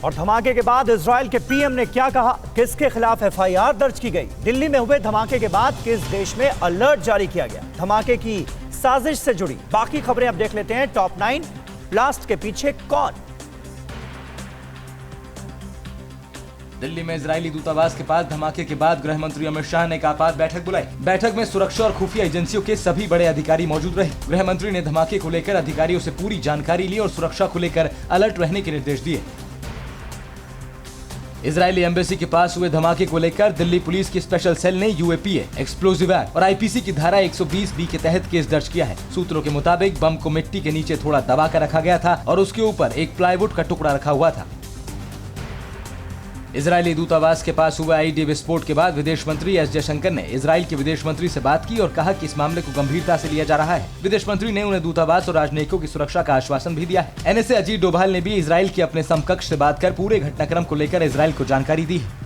और धमाके के बाद इजराइल के पीएम ने क्या कहा, किसके खिलाफ एफआईआर दर्ज की गई। दिल्ली में हुए धमाके के बाद किस देश में अलर्ट जारी किया गया, धमाके की साजिश से जुड़ी बाकी खबरें अब देख लेते हैं। टॉप 9 ब्लास्ट के पीछे कौन। दिल्ली में इजरायली दूतावास के पास धमाके के बाद गृह मंत्री अमित शाह ने एक आपात बैठक बुलाई। बैठक में सुरक्षा और खुफिया एजेंसियों के सभी बड़े अधिकारी मौजूद रहे। गृह मंत्री ने धमाके को लेकर अधिकारियों से पूरी जानकारी ली और सुरक्षा को लेकर अलर्ट रहने के निर्देश दिए। इजरायली एम्बेसी के पास हुए धमाके को लेकर दिल्ली पुलिस की स्पेशल सेल ने यूएपीए, एक्सप्लोजिव एक्ट और आईपीसी की धारा 120B के तहत केस दर्ज किया है। सूत्रों के मुताबिक बम को मिट्टी के नीचे थोड़ा दबा कर रखा गया था और उसके ऊपर एक प्लाईवुड का टुकड़ा रखा हुआ था। इजरायली दूतावास के पास हुए आईईडी विस्फोट के बाद विदेश मंत्री एस जयशंकर ने इजरायल के विदेश मंत्री से बात की और कहा कि इस मामले को गंभीरता से लिया जा रहा है। विदेश मंत्री ने उन्हें दूतावास और राजनयिकों की सुरक्षा का आश्वासन भी दिया है। एनएसए अजीत डोभाल ने भी इजरायल के अपने समकक्ष से बात कर पूरे घटनाक्रम को लेकर इजरायल को जानकारी दी है।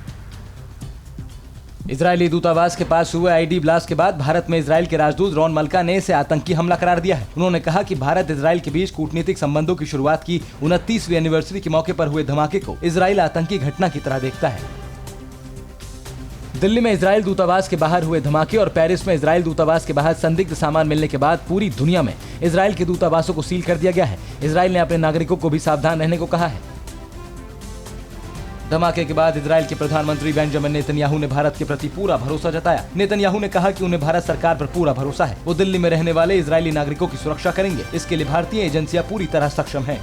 इजरायली दूतावास के पास हुए आईडी ब्लास्ट के बाद भारत में इजरायल के राजदूत रॉन मल्का ने इसे आतंकी हमला करार दिया है। उन्होंने कहा कि भारत इजरायल के बीच कूटनीतिक संबंधों की शुरुआत की 29वीं एनिवर्सरी के मौके पर हुए धमाके को इजरायल आतंकी घटना की तरह देखता है। दिल्ली में इजरायल दूतावास के बाहर हुए धमाके और पेरिस में इजरायल दूतावास के बाहर संदिग्ध सामान मिलने के बाद पूरी दुनिया में इजरायल के दूतावासों को सील कर दिया गया है। इजरायल ने अपने नागरिकों को भी सावधान रहने को कहा है। धमाके के बाद इजरायल के प्रधानमंत्री बेंजामिन नेतन्याहू ने भारत के प्रति पूरा भरोसा जताया। नेतन्याहू ने कहा कि उन्हें भारत सरकार पर पूरा भरोसा है। वो दिल्ली में रहने वाले इजरायली नागरिकों की सुरक्षा करेंगे। इसके लिए भारतीय एजेंसियां पूरी तरह सक्षम हैं।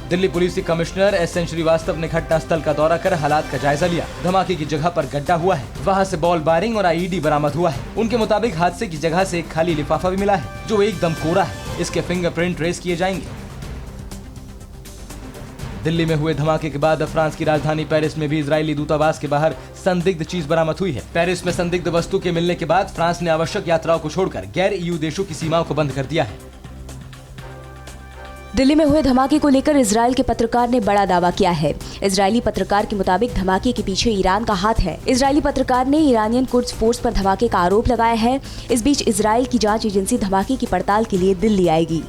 दिल्ली पुलिस के कमिश्नर एस.एन. श्रीवास्तव ने घटनास्थल का दौरा कर हालात का जायजा लिया। धमाके की जगह पर गड्ढा हुआ है, वहां से बॉल बारिंग और आईईडी बरामद हुआ है। उनके मुताबिक हादसे की जगह से एक खाली लिफाफा भी मिला है जो एकदम कोरा है। इसके फिंगरप्रिंट ट्रेस किए जाएंगे। दिल्ली में हुए धमाके के बाद फ्रांस की राजधानी पेरिस में भी इजरायली दूतावास के बाहर संदिग्ध चीज बरामद हुई है। पेरिस में संदिग्ध वस्तु के मिलने के बाद फ्रांस ने आवश्यक यात्राओं को छोड़कर गैर ईयू देशों की सीमाओं को बंद कर दिया है। दिल्ली में हुए धमाके को लेकर इजरायल के पत्रकार ने बड़ा दावा किया है। इजरायली पत्रकार के मुताबिक धमाके के पीछे ईरान का हाथ है। इजरायली पत्रकार ने ईरानियन कुड्स फोर्स पर धमाके का आरोप लगाया है। इस बीच इजरायल की जांच एजेंसी धमाके की पड़ताल के लिए दिल्ली आएगी।